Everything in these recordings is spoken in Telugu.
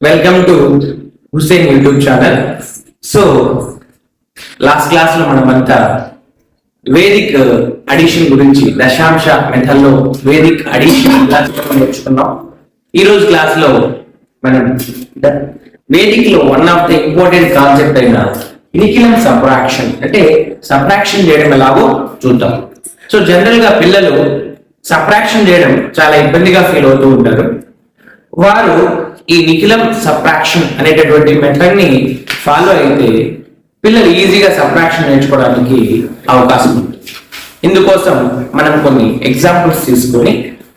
Welcome to Hussain YouTube channel. So last class లో మనమంతా వేదిక్ అడిషన్ గురించి దశాంశ మెథడ్లో వేదిక్ అడిషన్ నేర్చుకున్నాం. ఈ రోజు క్లాస్ లో మనం వేదిక్ లో one of the important concept అయిన నిఖిలం సబ్ట్రాక్షన్ అంటే సబ్ట్రాక్షన్ చేయడం ఎలాగో చూద్దాం. సో జనరల్ గా పిల్లలు సబ్ట్రాక్షన్ చేయడం చాలా ఇబ్బందిగా ఫీల్ అవుతూ ఉంటారు. వారు ఈ నిఖిలం సబ్ట్రాక్షన్ అనేటటువంటి మెథడ్ ని ఫాలో అయితే పిల్లలు ఈజీగా సబ్ట్రాక్షన్ నేర్చుకోవడానికి అవకాశం ఉంది. ఇందుకోసం మనం కొన్ని ఎగ్జాంపుల్స్ తీసుకొని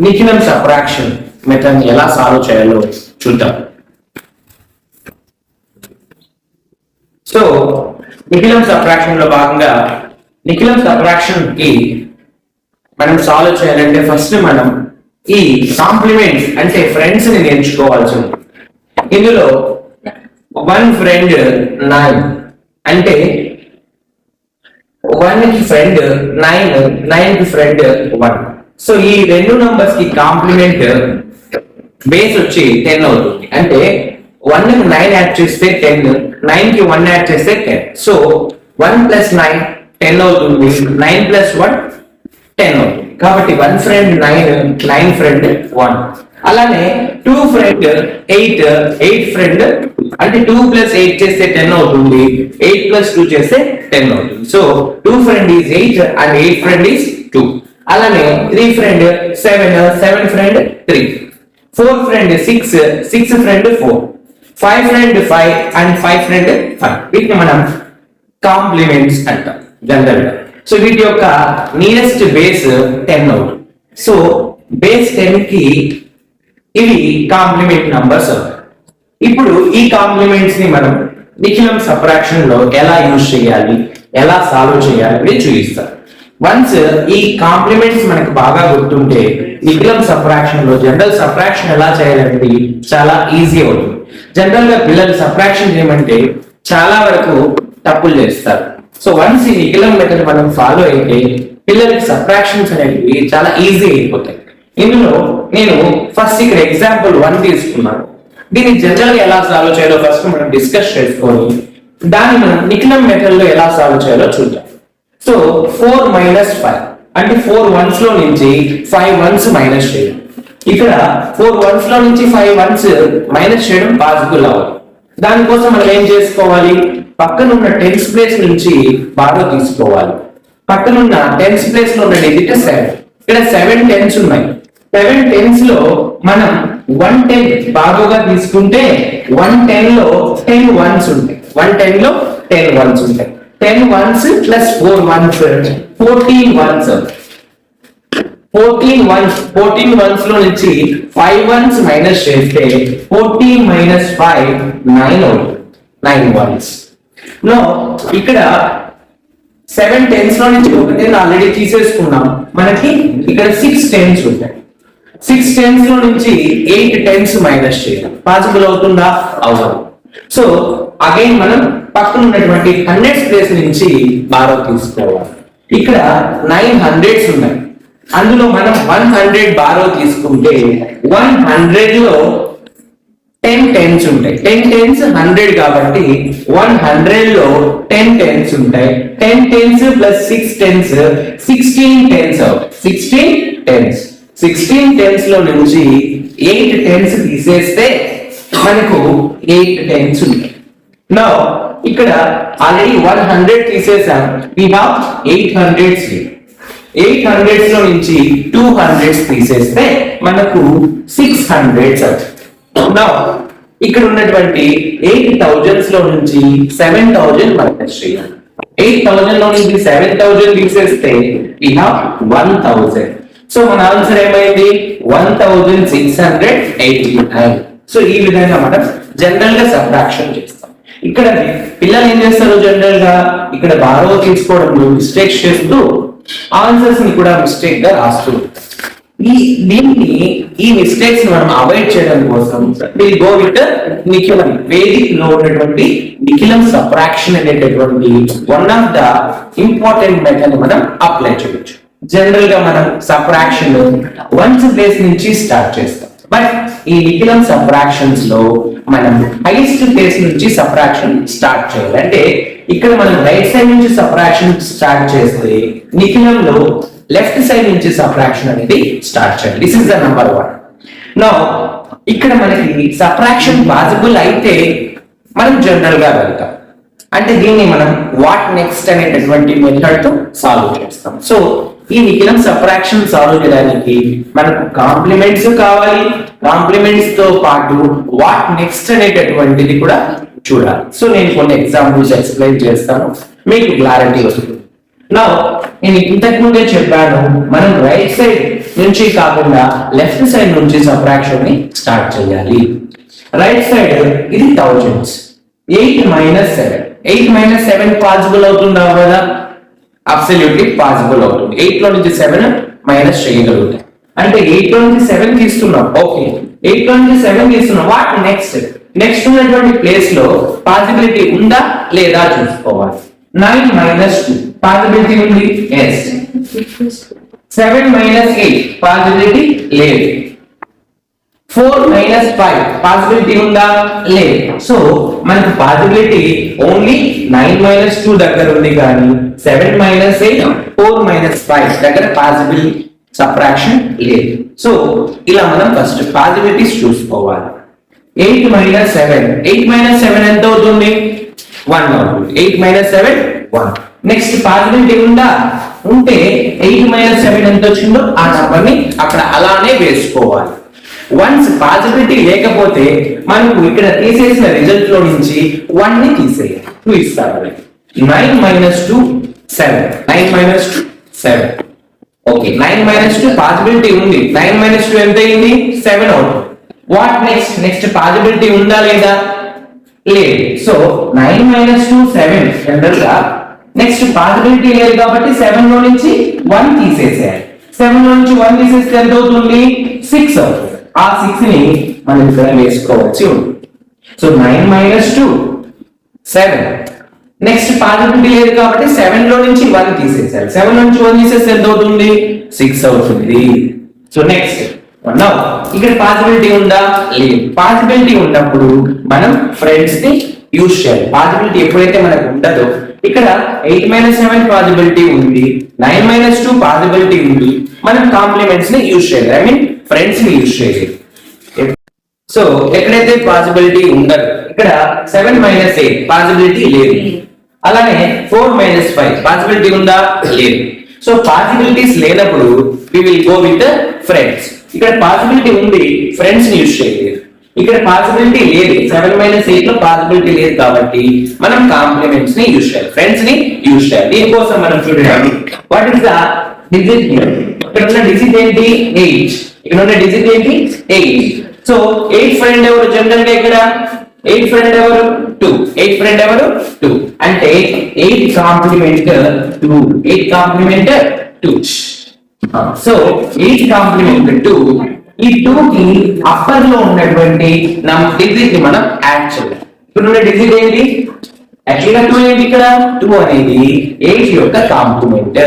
నిఖిలం సబ్ట్రాక్షన్ మెథడ్ ని ఎలా సాల్వ్ చేయాలో చూద్దాం. సో నిఖిలం సబ్ట్రాక్షన్ లో భాగంగా నిఖిలం సబ్ట్రాక్షన్ కి మనం సాల్వ్ చేయాలంటే ఫస్ట్ మనం ఈ కాంప్లిమెంట్స్ అంటే ఫ్రెండ్స్ ని నేర్చుకోవాల్సి ఉంది. ఇందులో 1 ఫ్రెండ్ 9 అంటే 1 కి ఫ్రెండ్ 9, 9 కి ఫ్రెండ్ 1. సో ఈ రెండు నంబర్స్ కి కాంప్లిమెంట్ బేస్ వచ్చి 10 అవుతుంది. అంటే 1 కి 9 యాడ్ చేస్తే 10, 9 కి 1 యాడ్ చేస్తే 10. సో 1 + 9 10 అవుతుంది, 9 + 1 10 అవుతుంది. కాబట్టి 1 ఫ్రెండ్ 9, 9 ఫ్రెండ్ 1. అలానే 2 ఫ్రెండ్ 8, 8 ఫ్రెండ్ అంటే 2 + 8 చేస్తే 10 అవుతుంది, 8 + 2 చేస్తే 10 అవుతుంది. So 2 friend is 8 and 8 friend is 2. అలానే 3 friend 7, 7 friend 3. 4 friend 6, 6 friend 4. 5 friend 5 and 5 friend 5. వీటిని మనం కాంప్లిమెంట్స్ అంటాం జనరల్ గా. సో వీటి యొక్క నియరెస్ట్ బేస్ 10 అవుతుంది. సో బేస్ 10 కి ఇవి కాంప్లిమెంట్ నంబర్స్ అవుతాయి. ఇప్పుడు ఈ కాంప్లిమెంట్స్ ని మనం నిఖిలం సబ్ట్రాక్షన్ లో ఎలా యూజ్ చేయాలి, ఎలా సాల్వ్ చేయాలి అని చూపిస్తాం. వన్స్ ఈ కాంప్లిమెంట్స్ మనకు బాగా గుర్తుంటే నిఖిలం సబ్ట్రాక్షన్ లో జనరల్ సబ్ట్రాక్షన్ ఎలా చేయాలంటే చాలా ఈజీ అవుతుంది. జనరల్ గా పిల్లలు సబ్ట్రాక్షన్ చేయమంటే చాలా వరకు తప్పులు చేస్తారు. సో వన్స్ ఈ నిఖిలం మెథడ్ మనం ఫాలో అయితే పిల్లలకి సబ్ట్రాక్షన్స్ అనేవి చాలా ఈజీ అయిపోతాయి. ఇందులో నేను ఫస్ట్ ఇక్కడ ఎగ్జాంపుల్ 1 తీసుకున్నాను. దీన్ని జనరల్ గా ఎలా సాల్వ్ చేయాలో ఫస్ట్ మనం డిస్కస్ చేసుకొని దాన్ని మనం నిఖిలం మెథడ్ లో ఎలా సాల్వ్ చేయాలో చూద్దాం. సో 4 - 5 అంటే 4 1s లో నుంచి 5 1s మైనస్ చేయడం. ఇక్కడ 4 1s లో నుంచి 5 1s మైనస్ చేయడం పాసిబుల్ అవ్వదు. దానికోసం మనం ఏం చేసుకోవాలి, పక్కనున్న 10s ప్లేస్ నుంచి బాగా తీసుకోవాలి. పక్కనున్న 10s ప్లేస్ లో ఉన్న డిజిట్ 7. ఇక్కడ 7 10s ఉన్నాయి. 7 10s లో మనం 1 10 బాగా తీసుకుంటే 1 10 లో 10 1s ఉంటాయి. 1 10 లో 10 1s ఉంటాయి. 10 1s + 4 1s 14 1s. 14 1s లో నుంచి 5 1s మైనస్ చేస్తే 14 - 5 9 అవుతుంది. 9 1s. నో ఇక్కడ 7 10s లో నుంచి ఒక 10 ఆల్రెడీ తీసేసుకున్నాం. మనకి ఇక్కడ 6 10s ఉంటాయి. 6 10s లో నుంచి 8 10s మైనస్ చేయాలి. పాసిబుల్ అవుతుందా? అవ్వదు. సో అగైన్ మనం పక్కన ఉన్నటువంటి 100s ప్లేస్ నుంచి బారో తీసుకోవాలి. ఇక్కడ 9 100s ఉన్నాయి. అందులో మనం 100 బారో తీసుకుంటే 100 లో 10 10s ఉంటాయి. 10 10s 100 కాబట్టి 100 లో 10 10s ఉంటాయి. 10 10s + 6 10s 16 10s అవుతాయి. 16 10s. 16 10s లో నుంచి 8 10s తీసేస్తే మనకు 8 10s ఉంటాయి. నౌ ఇక్కడ ఆల్రెడీ 100 తీసేసాం. We have 800s. 800s లో నుంచి 200s తీసేస్తే మనకు 600s అవుతాయి. నౌ ఇక్కడ ఉన్నటువంటి 8000s లో నుంచి 7000 మైనస్ చేయాలి. 8000 లో నుంచి 7000 తీసేస్తే వి హావ్ 1000. సో మన ఆన్సర్ ఏమైంది? 1689. సో ఈ విధంగా మనం జనరల్ గా సబ్ట్రాక్షన్ చేస్తాం. ఇక్కడ పిల్లలు ఏం చేస్తారు, జనరల్ గా ఇక్కడ బారో తీసుకోవడంలో మిస్టేక్స్ చేస్తూ ఆన్సర్స్ ని కూడా మిస్టేక్ గా రాస్తూ ఈ మిస్టేక్స్ మనం అవాయిడ్ చేయడం కోసం విల్ గో విత్ నిఖిలం. వేదిక్ లో ఉన్నటువంటి నిఖిలం సబ్ట్రాక్షన్ అనేటటువంటి one of the important method మనం అప్లై చేయొచ్చు. జనరల్ గా మనం సబ్ట్రాక్షన్ 1s ప్లేస్ నుంచి స్టార్ట్ చేస్తాం. బట్ ఈ నిఖిలం సబ్ట్రాక్షన్స్ లో మనం హైయెస్ట్ ప్లేస్ నుంచి సబ్ట్రాక్షన్ స్టార్ట్ చేయాలి. అంటే ఇక్కడ మనం రైట్ సైడ్ నుంచి సబ్ట్రాక్షన్ స్టార్ట్ చేస్తే నిఖిలంలో లెఫ్ట్ సైడ్ నుంచి సబ్ట్రాక్షన్ అనేది స్టార్ట్ చేయాలి. This is the number 1. Now ఇక్కడ మనకి సబ్ట్రాక్షన్ పాసిబుల్ అయితే మనం జనరల్ గా వెళ్తాం. అంటే దీన్ని మనం వాట్ నెక్స్ట్ అనేటటువంటి మెథడ్ తో సాల్వ్ చేస్తాం. సో ఈ నిఖిలం సబ్ట్రాక్షన్ సాల్వ్ చేయడానికి మనకు కాంప్లిమెంట్స్ కావాలి, కాంప్లిమెంట్స్ తో పాటు వాట్ నెక్స్ట్ అనేటటువంటిది కూడా చూడాలి. సో నేను కొన్ని ఎగ్జాంపుల్స్ ఎక్స్ప్లెయిన్ చేస్తాను, మీకు క్లారిటీ వస్తుంది. నా నేను ఇంతకు ముందే చెప్పాను, మనం రైట్ సైడ్ నుంచి కాకుండా లెఫ్ట్ సైడ్ నుంచి సబ్ట్రాక్షన్ ని స్టార్ట్ చేయాలి. రైట్ సైడ్ ఇది థౌజండ్స్, 8 - 7. 8 - 7 పాసిబుల్ అవుతుందా కదా? అబ్సల్యూట్లీ పాసిబుల్ అవుతుంది. 8 లో నుంచి 7 మైనస్ చేయగలుగుతాం. అంటే 8 లో నుంచి 7 తీస్తున్నాం, ఓకే. 8 లో నుంచి 7 తీస్తున్నాం. What next? నెక్స్ట్ ఉన్నటువంటి ప్లేస్ లో పాసిబిలిటీ ఉందా లేదా చూసుకోవాలి. 9 - 2 పాసిబిలిటీ ఉంది, ఎస్. 7 - 8 పాసిబిలిటీ లేదు. 4 - 5 పాసిబిలిటీ ఉందా? లేదు. సో మనకు పాసిబిలిటీ ఓన్లీ 9 - 2 దగ్గర ఉంది, కానీ 7 - 8 4 - 5 దగ్గర పాసిబుల్ సబ్ట్రాక్షన్ లేదు. సో ఇలా మనం ఫస్ట్ పాసిబిలిటీస్ చూసుకోవాలి. 8 - 7 8 - 7 ఎంత అవుతుంది? 1 అవుతుంది. 8 - 7 1. నెక్స్ట్ పాసిబిలిటీ ఉందా? ఉంటే 8 - 7 ఎంత వచ్చిందో ఆ నంబర్ ని అక్కడ అలానే వేసుకోవాలి. వన్స్ పాసిబిలిటీ లేకపోతే మనకు ఇక్కడ తీసేసిన రిజల్ట్ లో నుంచి 1 ని తీసేయాలి. 2 ఇస్తారు. 9 - 2 7. 9 - 2 7. ఓకే, 9 - 2 పాసిబిలిటీ ఉంది. 9 - 2 ఎంత అయింది? 7 అవుతుంది. What next? నెక్స్ట్ పాసిబిలిటీ ఉందా లేదా? లేదు. సో 9 - 2 7 జనరల్ గా నెక్స్ట్ పాసిబిలిటీ లేదు కాబట్టి 7 లో నుంచి 1 తీసేసేయాలి. 7 లో నుంచి 1 తీసేస్తే ఎంత అవుతుంది? 6 అవుతుంది. ఆ 6 ని మనం ఇక్కడ వేసుకోవచ్చు. సో 9 - 2 7. నెక్స్ట్ పాసిబిలిటీ లేదు కాబట్టి 7 లో నుంచి 1 తీసేసారు. 7 లో నుంచి 1 తీసేస్తే ఎంత అవుతుంది? 6 అవుతుంది. సో నెక్స్ట్ నౌ ఇక్కడ పాసిబిలిటీ ఉందా? లేదు. పాసిబిలిటీ ఉన్నప్పుడు మనం ఫ్రెండ్స్ ని యూజ్ చేయాలి. పాసిబిలిటీ ఎప్పుడైతే మనకు ఉండదో, ఇక్కడ 8 - 7 పాసిబిలిటీ ఉంది, 9 - 2 పాసిబిలిటీ ఉంది, మనం కాంప్లిమెంట్స్ ని యూజ్ చేయాలి. ఐ మీన్ ఫ్రెండ్స్ ని యూజ్ చేయాలి. సో ఎక్కడైతే పాసిబిలిటీ ఉండదు, ఇక్కడ 7 - 8 పాసిబిలిటీ లేదు. అలానే 4 - 5 పాసిబిలిటీ ఉందా? లేదు. సో పాసిబిలిటీస్ లేనప్పుడు we will go with the friends. ఇక్కడ పాసిబిలిటీ ఉంది, ఫ్రెండ్స్ ని యూజ్ చేయలేదు. ఇక్కడ పాసిబిలిటీ లేదు, 7 - 8 లో పాసిబిలిటీ లేదు కాబట్టి మనం కాంప్లిమెంట్స్ ని యూజ్ చేయాలి, ఫ్రెండ్స్ ని యూజ్ చేయాలి. దీనికోసం మనం చూడండి, వాట్ ఇస్ ద డిజిట్? ఇక్కడ ఉన్న డిజిట్ ఏంటి? 8. ఇక్కడ ఉన్న డిజిట్ ఏంటి? 8. సో 8 ఫ్రెండ్ ఎవరు? జనరల్ గా ఇక్కడ 8 ఫ్రెండ్ ఎవరు? 2. 8 ఫ్రెండ్ ఎవరు? 2. అంటే 8 కాంప్లిమెంట్ 2. 8 కాంప్లిమెంట్ 2. So 8 complement 2. ఈ 2 కి అప్పర్ లో ఉన్నటువంటి డిజిట్ ని మనం యాడ్ చేయాలి. ఇక్కడ ఉన్న డిజిట్ ఏంటి? యాక్చువల్గా 2 ఏంటి? ఇక్కడ 2 అనేది 8 యొక్క కాంప్లిమెంట్.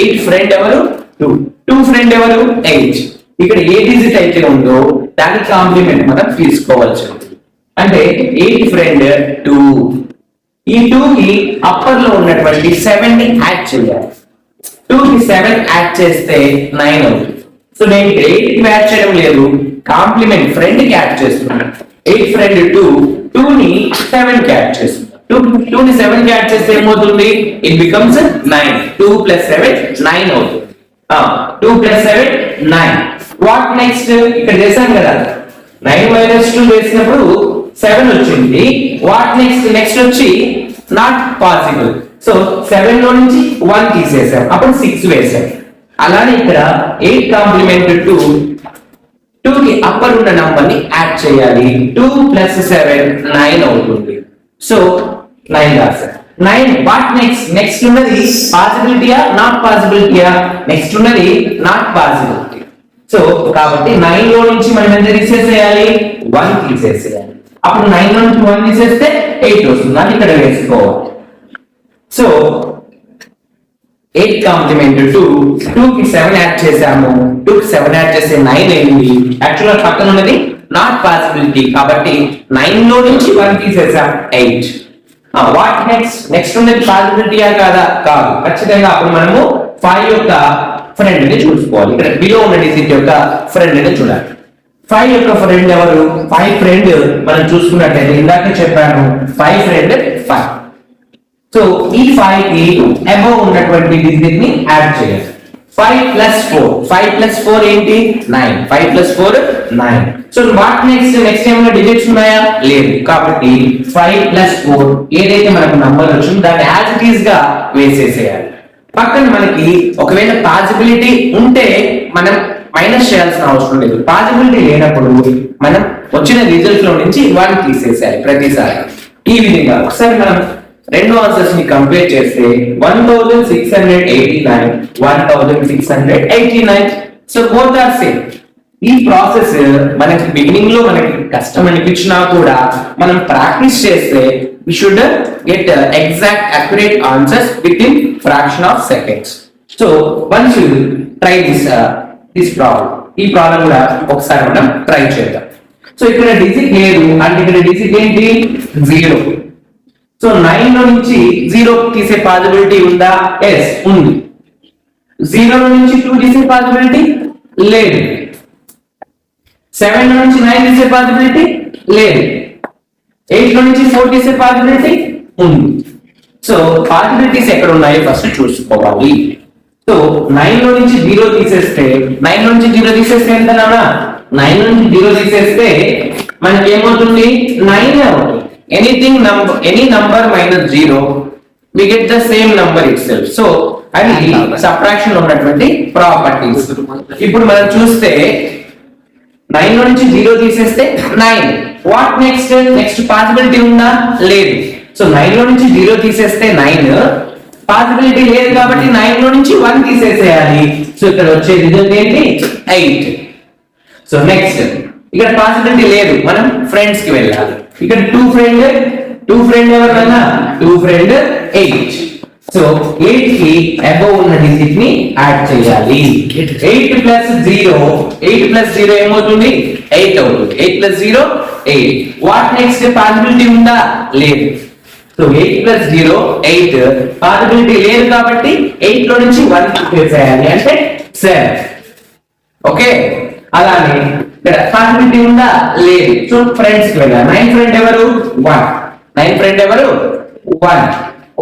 8 ఫ్రెండ్ ఎవరు? 2. 2 ఫ్రెండ్ ఎవరు? 8. ఇక్కడ ఏ డిజిట్ అయితే ఉందో దాని కాంప్లిమెంట్ మనం తీసుకోవాల్సి ఉంటుంది. అంటే 8 ఫ్రెండ్ 2. ఈ 2 కి అప్పర్ లో ఉన్నటువంటి 7 ని యాడ్ చేయాలి. 2 కి 7 యాడ్ చేస్తే 9 అవుతుంది. సో నేను 8 కి యాడ్ చేయడం లేదు, కాంప్లిమెంట్ ఫ్రెండ్ కి యాడ్ చేస్తున్నాను. 8 ఫ్రెండ్ 2. 2 ని 7 కి యాడ్ చేస్తున్నాను. 2 ని 7 కి యాడ్ చేస్తే ఏమవుతుంది? It becomes 9. 2 + 7 9 అవుతుంది. 2 + 7 9. What next? ఇక్కడ చేశాం కదా, 9 - 2 వేసినప్పుడు 7 వచ్చింది. What next? నెక్స్ట్ వచ్చి నాట్ పాసిబుల్. సో 7 లో నుంచి 1 తీసేసాం, అప్పుడు 6 వేసాం. అలానే ఇక్కడ 8 కాంప్లిమెంట్ 2. 2 కి అప్పర్ ఉన్న నంబర్ ని యాడ్ చేయాలి. 2 + 7 9 అవుతుంది. సో 9 రాశారు. 9. What next? నెక్స్ట్ ఉన్నది పాసిబిలిటీయా నాట్ పాసిబిలిటీయా? నెక్స్ట్ ఉన్నది నాట్ పాసిబిలిటీ. సో కాబట్టి 9 లో నుంచి మనం ఎంత తీసేసేయాలి? 1 తీసేసేయాలి. అప్పుడు 9 లో నుంచి 1 తీసేస్తే 8 వస్తుంది. అది ఇక్కడ వేసుకోవాలి. సో 8 కాంప్లిమెంట్ 2 కి 7 యాడ్ చేసాము, 2 కి 7 యాడ్ చేస్తే 9 అయింది. యాక్చువల్ పక్కన ఉన్నది నాట్ పాసిబిలిటీ కాబట్టి 9 లో నుంచి 1 తీసేసాం 8. వాట్ నెక్స్ట్ ఉన్నది పాసిబిలిటీయా కాదా? కాదు. ఖచ్చితంగా అప్పుడు మనము 5 యొక్క ఫ్రెండ్ ని చూసుకోవాలి. ఇక్కడ బిలో ఉన్న డిజిట్ యొక్క ఫ్రెండ్ ని చూడాలి. 5 యొక్క ఫ్రెండ్ ఎవరు? 5 ఫ్రెండ్ మనం చూసుకున్నట్లయితే ఇందాక చెప్పాను 5 ఫ్రెండ్ 5. సో ఈ 5 కి అబౌవ్ ఉన్నటువంటి డిజిట్ ని యాడ్ చేయాలి. 5 plus 4 5 plus 4 ఏంటి? 9. 5 plus 4 9. సో వాట్ నెక్స్ట్ ఏమైనా డిజిట్స్ ఉన్నాయా? లేదు. కాబట్టి 5 plus 4 ఏదైతే మనకు నంబర్ వచ్చిందో దాన్ని యాజ్ ఇట్ ఈస్ గా వేసేసేయాలి. పక్కన మనకి ఒకవేళ పాసిబిలిటీ ఉంటే మనం మైనస్ చేయాల్సిన అవసరం లేదు. పాసిబిలిటీ లేనప్పుడు మనం వచ్చిన రిజల్ట్ లో నుంచి 1 తీసేసేయాలి ప్రతిసారి. ఈ విధంగా ఒకసారి మనం రెండు ఆన్సర్స్ ని కంపేర్ చేస్తే 1689 1689. So both are same. ఈ ప్రాసెస్ మనకి బిగినింగ్ లో మనకి కష్టం అనిపించినా కూడా మనం ప్రాక్టీస్ చేస్తే we should get exact accurate answers within fraction of seconds. So once you try this problem, ఈ ప్రాబ్లం కూడా ఒకసారి మనం ట్రై చేద్దాం. సో ఇక్కడ డిజిట్ లేదు అంటే ఇక్కడ డిజిట్ ఏంటి? 0. సో 9 లో నుంచి 0 తీసే పాసిబిలిటీ ఉందా? ఎస్ ఉంది. 0 లో నుంచి 2 తీసే పాసిబిలిటీ లేదు. 7 లో నుంచి 9 తీసే పాసిబిలిటీ లేదు. 8 లో నుంచి 4 తీసే పాసిబిలిటీ ఉంది. సో పాసిబిలిటీస్ ఎక్కడ ఉన్నాయో ఫస్ట్ చూసుకోవాలి. సో 9 లో నుంచి 0 తీసేస్తే 9 లో నుంచి 0 తీసేస్తే ఎంత నానా? 9 లో నుంచి 0 తీసేస్తే మనకి ఏమవుతుంది? 9 అవుతుంది. any number minus 0 we get the same number itself. So అది సబ్ట్రాక్షన్ లో ఉన్నటువంటి ప్రాపర్టీస్. ఇప్పుడు మనం చూస్తే 9 లో నుంచి 0 తీసేస్తే 9. వాట్ నెక్స్ట్ పాసిబిలిటీ ఉందా? లేదు. సో 9 లో నుంచి 0 తీసేస్తే 9, పాసిబిలిటీ లేదు కాబట్టి 9 లో నుంచి 1 తీసేసేయాలి. సో ఇక్కడ వచ్చే రిజల్ట్ ఏంటి? 8. సో నెక్స్ట్ ఇక్కడ పాసిబిలిటీ లేదు, మనం ఫ్రెండ్స్ కి వెళ్ళాలి. ఇక్కడ 2 ఫ్రెండ్ ఎవరన్నా? 2 ఫ్రెండ్ 8. సో 8 కి అబౌవ్ ఉన్న డిజిట్ ని యాడ్ చేయాలి. 8 plus 0 ఏమవుతుంది? 8 అవుతుంది. 8 plus 0 8. వాట్ నెక్స్ట్ పాసిబిలిటీ ఉందా? లేదు. So 8 plus 0 8. పాసిబిలిటీ లేదు కాబట్టి 8 లో నుంచి 1 తీసేయాలి అంటే 7. ఓకే. అలానే ఇక్కడ పాసిబిలిటీ ఉందా? లేదు. సో ఫ్రెండ్స్ కి వెళ్ళాలి. 9 ఫ్రెండ్ ఎవరు? 1. 9 ఫ్రెండ్ ఎవరు? 1.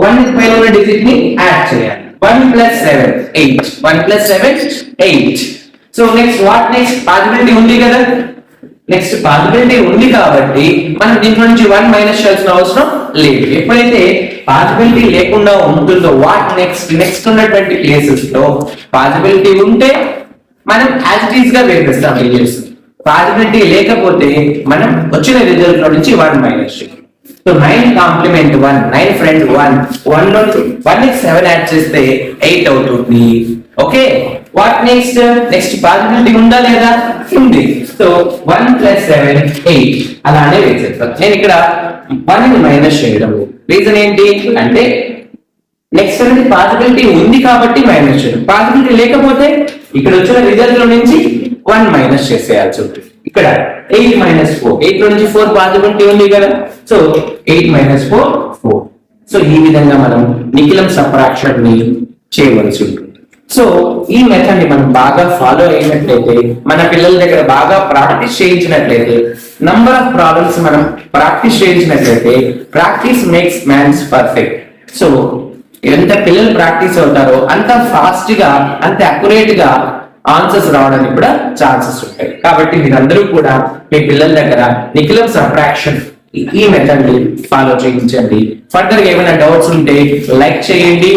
1 పైన ఉన్న డిజిట్ ని యాడ్ చేయాలి. 1 plus 7 8. 1 plus 7 8. So next possibility ఉంది కదా? నెక్స్ట్ పాసిబిలిటీ ఉంది కాబట్టి మనం దీంట్లో నుంచి 1 మైనస్ చేయాల్సిన అవసరం లేదు. ఎప్పుడైతే పాసిబిలిటీ లేకుండా ఉంటుందో వాట్ నెక్స్ట్ ఉన్నటువంటి ప్లేసెస్ లో పాసిబిలిటీ ఉంటే మనం యాజ్ ఇట్ ఈస్ గా వేపిస్తాం రిజల్ట్స్. పాసిబిలిటీ లేకపోతే మనం వచ్చిన రిజల్ట్ లో నుంచి 1 మైనస్ చేయాలి. సో 9 కాంప్లిమెంట్ 1 9 ఫ్రెండ్ 1 లో 1 కి 7 యాడ్ చేస్తే 8 అవుతుంది. ఓకే. వాట్ నెక్స్ట్ పాసిబిలిటీ ఉందా లేదా? ఉంది. సో 1 plus 7 8 అలానే వేసేస్తాం. నేను ఇక్కడ 1 ని మైనస్ చేయడం రీజన్ ఏంటి అంటే నెక్స్ట్ అనేది పాసిబిలిటీ ఉంది కాబట్టి మైనస్ చేయడం. పాసిబిలిటీ లేకపోతే ఇక్కడ వచ్చిన రిజల్ట్ లో నుంచి 1 మైనస్ చేసేయాల్సి ఉంటుంది. ఇక్కడ 8 minus 4 8 లో నుంచి 4 పాసిబిలిటీ ఉంది కదా? So 8 minus 4 4. సో ఈ విధంగా మనం నిఖిలం సబ్ట్రాక్షన్ ని చేయవలసి ఉంటుంది. సో ఈ మెథడ్ ని మనం బాగా ఫాలో అయినట్లయితే, మన పిల్లల దగ్గర బాగా ప్రాక్టీస్ చేయించినట్లయితే, నంబర్ ఆఫ్ ప్రాబ్లమ్స్ మనం ప్రాక్టీస్ చేయించినట్లయితే, practice makes mans perfect. So ఎంత పిల్లలు ప్రాక్టీస్ అవుతారో అంత ఫాస్ట్ గా అంత అక్యురేట్ గా ఆన్సర్స్ రావడానికి కూడా ఛాన్సెస్ ఉంటాయి. కాబట్టి మీరందరూ కూడా మీ పిల్లల దగ్గర నిఖిలం సబ్ట్రాక్షన్ ఈ మెథడ్ ని ఫాలో చేయించండి. ఫర్దర్ గా ఏమైనా డౌట్స్ ఉంటే లైక్ చేయండి,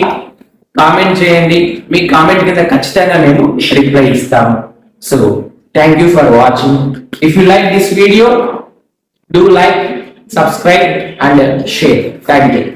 కామెంట్ చేయండి. మీ కామెంట్ కింద ఖచ్చితంగా మేము రిప్లై ఇస్తాము. So thank you for watching. If you like this video, do like, subscribe and share. Thank you.